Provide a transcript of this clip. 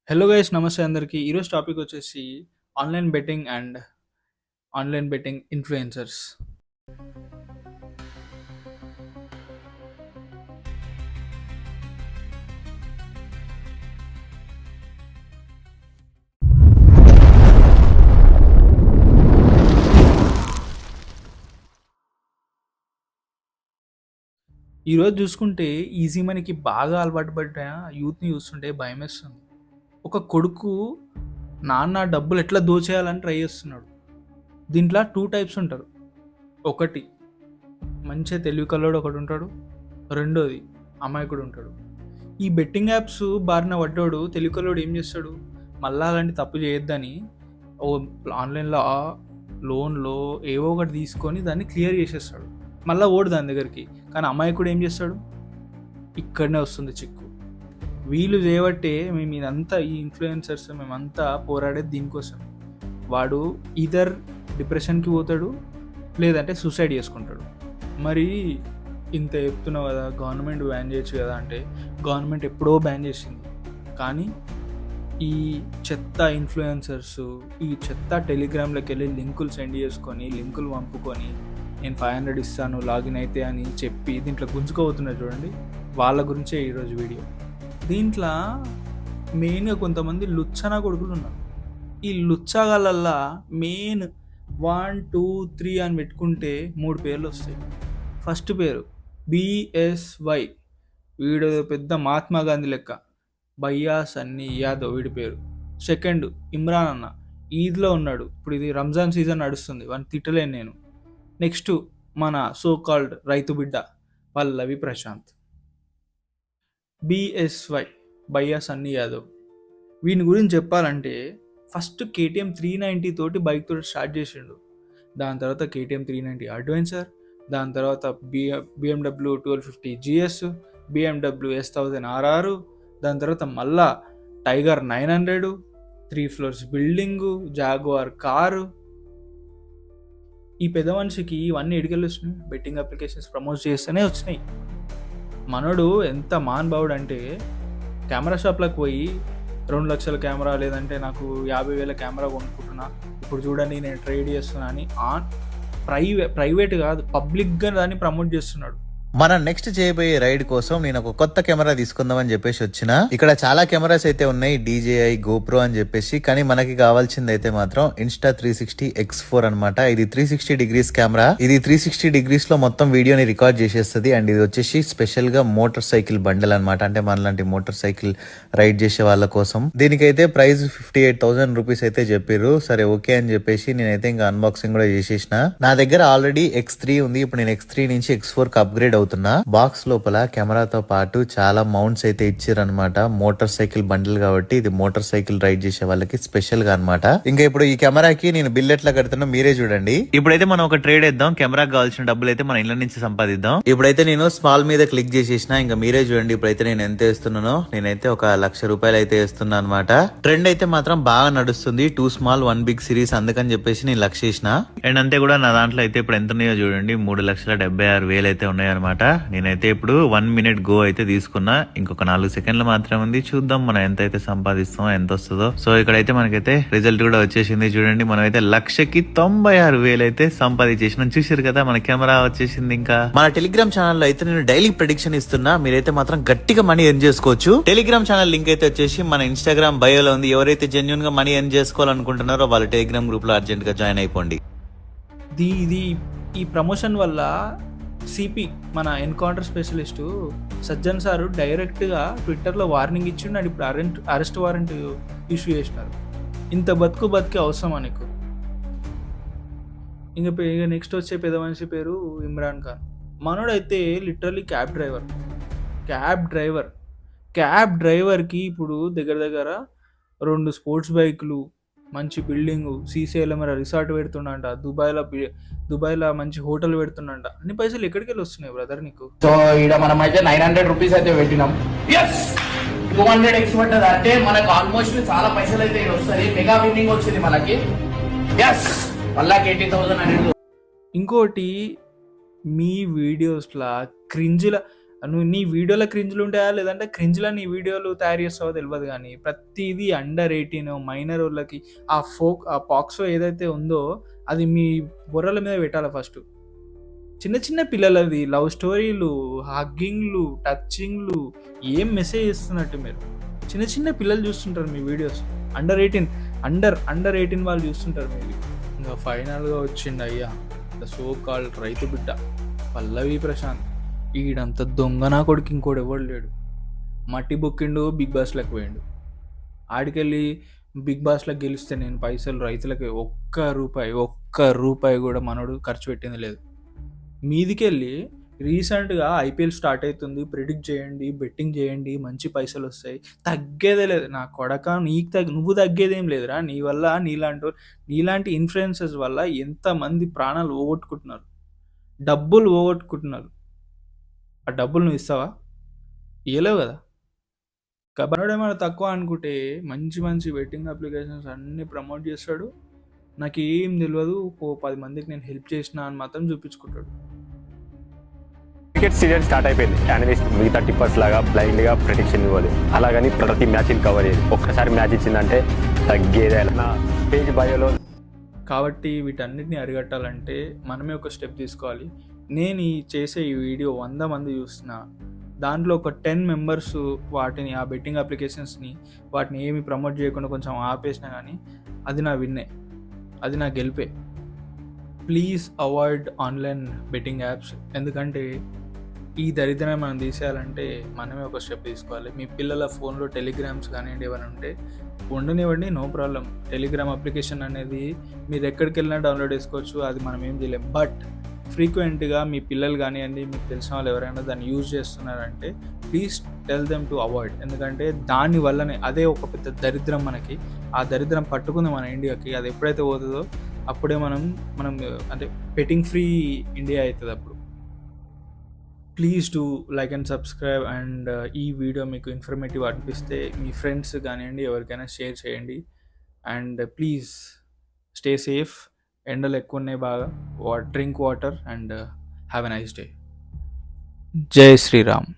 Hello guys, నమస్తే అందరికీ. ఈరోజు టాపిక్ వచ్చేసి online betting and online betting influencers. ఈరోజు చూసుకుంటే ఈజీ మనీకి బాగా అలవాటు పడ్డ యూత్ని చూస్తుంటే భయం వేస్తుంది. ఒక కొడుకు నాన్న డబ్బులు ఎట్లా దోచేయాలని ట్రై చేస్తున్నాడు. దీంట్లో టూ టైప్స్ ఉంటారు. ఒకటి మంచిగా తెలివి కల్లోడు ఒకడు ఉంటాడు, రెండోది అమాయకుడు ఉంటాడు. ఈ బెట్టింగ్ యాప్స్ బారిన పడ్డాడు తెలివి కల్లోడు ఏం చేస్తాడు, మళ్ళా అలాంటి తప్పు చేయొద్దని ఓ ఆన్లైన్లో లోన్లో ఏవో ఒకటి తీసుకొని దాన్ని క్లియర్ చేసేస్తాడు. మళ్ళీ ఓడు దాని దగ్గరికి. కానీ అమాయకుడు ఏం చేస్తాడు, ఇక్కడనే వస్తుంది చిక్కు. వీళ్ళు చేయబట్టే మేము ఇదంతా, ఈ ఇన్ఫ్లుయెన్సర్స్ మేమంతా పోరాడేది దీనికోసం. వాడు ఈధర్ డిప్రెషన్కి పోతాడు, లేదంటే సూసైడ్ చేసుకుంటాడు. మరి ఇంత చెప్తున్నావు కదా, గవర్నమెంట్ బ్యాన్ చేయొచ్చు కదా అంటే గవర్నమెంట్ ఎప్పుడో బ్యాన్ చేసింది. కానీ ఈ చెత్త ఇన్ఫ్లుయెన్సర్స్, ఈ చెత్త టెలిగ్రామ్లోకి వెళ్ళి లింకులు సెండ్ చేసుకొని, లింకులు పంపుకొని నేను 500 ఇస్తాను లాగిన్ అయితే అని చెప్పి దీంట్లో గుంజుకోబోతున్నారు చూడండి. వాళ్ళ గురించే ఈరోజు వీడియో. దీంట్లో మెయిన్గా కొంతమంది లుచ్చనా కొడుకులు ఉన్నారు. ఈ లుచ్చగాళ్ళల్లా మెయిన్ 1, 2, 3 అని పెట్టుకుంటే 3 పేర్లు వస్తాయి. ఫస్ట్ పేరు BSY, వీడు పెద్ద మహాత్మా గాంధీ లెక్క, భయ్యా సన్నీ యాదవ్ వీడి పేరు. సెకండ్ ఇమ్రాన్ అన్న, ఈద్లో ఉన్నాడు. ఇప్పుడు ఇది రంజాన్ సీజన్ నడుస్తుంది, వాడిని తిట్టలేను నేను. నెక్స్ట్ మన సో కాల్డ్ రైతు బిడ్డ పల్లవి ప్రశాంత్. BSY భయ్యా సన్నీ యాదవ్. వీని గురించి చెప్పాలంటే ఫస్ట్ KTM 390 తోటి బైక్ తోటి స్టార్ట్ చేసిండు. దాని తర్వాత KTM 390 అడ్వెంచర్, దాని తర్వాత BMW 1250 GS, BMW S1000 RR, దాని తర్వాత మళ్ళా tiger 900, 3 floors building, jaguar car. ఈ పెద్ద మనిషికి ఇవన్నీ ఎడికెళ్ళి వచ్చినాయి, బెట్టింగ్ అప్లికేషన్స్ ప్రమోట్ చేస్తూనే వచ్చినాయి. మనోడు ఎంత మహానుభావుడు అంటే కెమెరా షాప్లకు పోయి 2 లక్షల కెమెరా, లేదంటే నాకు 50,000 కెమెరా కొనుక్కుంటున్నా, ఇప్పుడు చూడండి నేను ట్రేడ్ చేస్తున్నా అని ప్రైవేట్ కాదు, పబ్లిక్గా దాన్ని ప్రమోట్ చేస్తున్నాడు. మనం నెక్స్ట్ చేయబోయే రైడ్ కోసం నేను ఒక కొత్త కెమెరా తీసుకుందామని చెప్పేసి వచ్చిన. ఇక్కడ చాలా కెమెరాస్ అయితే ఉన్నాయి, DJI, GoPro అని చెప్పేసి. కానీ మనకి కావాల్సింది అయితే మాత్రం Insta360 X4 అనమాట. ఇది 360 డిగ్రీస్ కెమెరా. ఇది 360 డిగ్రీస్ లో మొత్తం వీడియోని రికార్డ్ చేసేస్తుంది. అండ్ ఇది వచ్చేసి స్పెషల్ గా మోటార్ సైకిల్ బండల్ అనమాట. అంటే మనలాంటి మోటార్ సైకిల్ రైడ్ చేసే వాళ్ళ కోసం. దీనికైతే ప్రైస్ 58,000 రూపీస్ అయితే చెప్పారు. సరే ఓకే అని చెప్పేసి నేనైతే ఇంకా అన్బాక్సింగ్ కూడా చేసేసిన. నా దగ్గర ఆల్రెడీ X3 ఉంది. ఇప్పుడు నేను X3 నుంచి X4 కి అప్గ్రేడ్ అవుతున్నా. బాక్స్ లోపల కెమెరాతో పాటు చాలా మౌంట్స్ అయితే ఇచ్చారనమాట. మోటార్ సైకిల్ బండిల్ కాబట్టి ఇది మోటార్ సైకిల్ రైడ్ చేసే వాళ్ళకి స్పెషల్ గా అనమాట. ఇంకా ఇప్పుడు ఈ కెమెరాకి నేను బిల్ ఎట్లా కడుతున్నా మీరే చూడండి. ఇప్పుడైతే మనం ఒక ట్రేడ్ వేద్దాం. కెమెరాకి కావాల్సిన డబ్బులు అయితే మన ఇళ్ళ నుంచి సంపాదిద్దాం. ఇప్పుడైతే నేను స్మాల్ మీద క్లిక్ చేసేసిన. ఇంకా మీరే చూడండి ఇప్పుడైతే నేను ఎంత వేస్తున్నానో. నేనైతే ఒక 1,00,000 రూపాయలు అయితే వేస్తున్నా అనమాట. ట్రెండ్ అయితే మాత్రం బాగా నడుస్తుంది. 2 స్మాల్ 1 బిగ్ సిరీస్, అందుకని చెప్పేసి నేను 1,00,000 వేసిన. అండ్ అంతే కూడా నా దాంట్లో అయితే ఇప్పుడు ఎంత ఉన్నాయో చూడండి, 3,76,000 అయితే ఉన్నాయన్నమాట. నేనైతే ఇప్పుడు 1 minute గో అయితే తీసుకున్నా. ఇంకొక 4 సెకండ్లు మాత్రం ఉంది. చూద్దాం మనం ఎంత అయితే సంపాదిస్తామో, ఎంత వస్తుందో. సో ఇక్కడైతే మనకైతే రిజల్ట్ కూడా వచ్చేసింది చూడండి. మనం అయితే 1,96,000 అయితే సంపాదించేసినాం. చూసారు కదా మన కెమెరా వచ్చేసింది. ఇంకా మన టెలిగ్రామ్ ఛానల్లో అయితే నేను డైలీ ప్రెడిక్షన్ ఇస్తున్నా. మీరైతే మాత్రం గట్టిగా మనీ ఎర్న్ చేసుకోవచ్చు. టెలిగ్రామ్ ఛానల్ లింక్ అయితే వచ్చేసి మన ఇన్స్టాగ్రామ్ బయోలో ఉంది. ఎవరైతే జెన్యున్ గా మనీ ఎర్న్ చేసుకోవాలనుకుంటున్నారో వాళ్ళు టెలిగ్రామ్ గ్రూప్ లో అర్జెంట్ గా జాయిన్ అయిపోండి. ఈ ప్రమోషన్ వల్ల సిపి మన ఎన్కౌంటర్ స్పెషలిస్టు సజ్జన్ సారు డైరెక్ట్గా ట్విట్టర్లో వార్నింగ్ ఇచ్చిండు. అండ్ ఇప్పుడు అరెస్ట్ వారెంట్ ఇష్యూ చేసినారు. ఇంత బతికి అవసరమా నీకు? ఇంకా నెక్స్ట్ వచ్చే పెద్ద మనిషి పేరు ఇమ్రాన్ ఖాన్. మనోడైతే లిటరలీ క్యాబ్ డ్రైవర్కి ఇప్పుడు దగ్గర 2 స్పోర్ట్స్ బైకులు, మంచి బిల్డింగు, శ్రీశైలం రిసార్ట్ పెడుతుండంట, దుబాయ్లో మంచి హోటల్ పెడుతుండంట. అన్ని పైసలు ఎక్కడికి వెళ్ళి వస్తున్నాయి బ్రదర్ నీకు? సో ఇక్కడ మనం అయితే 900 రూపీస్ అయితే పెట్టినాం. 200 ఎక్స్పెక్ట్ అంటే మనకు ఆల్మోస్ట్ చాలా పైసలు అయితే వస్తుంది. మెగా విన్నింగ్ వచ్చింది మనకి. మళ్ళా 80,000 అనేది. ఇంకోటి, మీ వీడియోస్లా క్రింజ్లా నువ్వు నీ వీడియోలో క్రింజ్లు ఉంటాయా లేదంటే క్రింజ్లో నీ వీడియోలు తయారు చేస్తావో తెలియదు కానీ ప్రతిదీ అండర్ 18 మైనర్ వాళ్ళకి ఆ పాక్సో ఏదైతే ఉందో అది మీ బుర్రల మీద పెట్టాలి ఫస్ట్. చిన్న చిన్న పిల్లలది లవ్ స్టోరీలు, హగ్గింగ్లు, టచింగ్లు ఏం మెసేజ్ ఇస్తున్నట్టు మీరు. చిన్న చిన్న పిల్లలు చూస్తుంటారు మీ వీడియోస్. అండర్ 18 వాళ్ళు చూస్తుంటారు మీరు. ఇంకా ఫైనల్గా వచ్చిండు అయ్యా ద సో కాల్డ్ రైతు బిడ్డ పల్లవి ప్రశాంత్. ఈడంత దొంగ నా కొడుకు ఇంకోటి ఎవడు లేడు. మట్టి బొక్కిండు, బిగ్ బాస్లోకి పోయిండు. ఆడికెళ్ళి బిగ్ బాస్లోకి గెలిస్తే నేను పైసలు రైతులకి ఒక్క రూపాయి కూడా మనోడు ఖర్చు పెట్టింది లేదు. మీదికెళ్ళి రీసెంట్గా ఐపీఎల్ స్టార్ట్ అవుతుంది, ప్రిడిక్ట్ చేయండి, బెట్టింగ్ చేయండి, మంచి పైసలు వస్తాయి. తగ్గేదే లేదు నా కొడక. నువ్వు తగ్గేదేం లేదురా. నీ వల్ల నీలాంటి ఇన్ఫ్లుయెన్సర్స్ వల్ల ఎంతమంది ప్రాణాలు పోగొట్టుకుంటున్నారు, డబ్బులు పోగొట్టుకుంటున్నారు. ఆ డబ్బులు నువ్వు ఇస్తావా? ఇవ్వలేవు కదా. కాబట్టి ఏమైనా తక్కువ అనుకుంటే మంచి బెట్టింగ్ అప్లికేషన్స్ అన్నీ ప్రమోట్ చేస్తాడు. నాకేం తెలియదు, 10 మందికి నేను హెల్ప్ చేసిన అని మాత్రం చూపించుకుంటాడు. క్రికెట్ సీజన్ స్టార్ట్ అయిపోయింది. అనలిస్ట్ మిగతా టిప్పర్స్ లాగా బ్లైండ్గా ప్రెడిక్షన్ ఇవ్వాలి. అలాగని ప్రతి మ్యాచ్ని కవర్ చేయాలి. ఒక్కసారి మ్యాచ్ ఇచ్చిందంటే తగ్గేదే. నా పేజ్ బయోలో కాబట్టి వీటన్నిటిని అరికట్టాలంటే మనమే ఒక స్టెప్ తీసుకోవాలి. నేను చేసే ఈ వీడియో 100 మంది చూస్తున్నా, దాంట్లో ఒక 10 మెంబర్స్ వాటిని ఆ బెట్టింగ్ అప్లికేషన్స్ని వాటిని ఏమి ప్రమోట్ చేయకుండా కొంచెం ఆపేసినా కానీ అది నా విన్నే, అది నా గెలిపే. Please avoid online betting apps. ఎందుకంటే ఈ దరిద్రాన్ని మనం తీసేయాలంటే మనమే ఒక స్టెప్ తీసుకోవాలి. మీ పిల్లల ఫోన్లో టెలిగ్రామ్స్ కానివ్వండి ఏమైనా ఉంటే ఉండనివ్వండి, నో ప్రాబ్లం. టెలిగ్రామ్ అప్లికేషన్ అనేది మీరు ఎక్కడికి వెళ్ళినా డౌన్లోడ్ చేసుకోవచ్చు, అది మనం ఏం చేయలేం. బట్ ఫ్రీక్వెంట్గా మీ పిల్లలు కానివ్వండి, మీకు తెలిసిన వాళ్ళు ఎవరైనా దాన్ని యూజ్ చేస్తున్నారంటే please tell them to avoid. ఎందుకంటే దానివల్లనే అదే ఒక పెద్ద దరిద్రం మనకి. ఆ దరిద్రం పట్టుకుంది మన ఇండియాకి. అది ఎప్పుడైతే పోతుందో అప్పుడే మనం అంటే బెట్టింగ్ ఫ్రీ ఇండియా అవుతుంది అప్పుడు. Please do like and subscribe. And ఈ వీడియో మీకు ఇన్ఫర్మేటివ్ అనిపిస్తే మీ ఫ్రెండ్స్ కానివ్వండి ఎవరికైనా షేర్ చేయండి. And please stay safe. ఎండలు ఎక్కువ ఉన్నాయి బాగా. Drink water and have a nice day. జై శ్రీరామ్.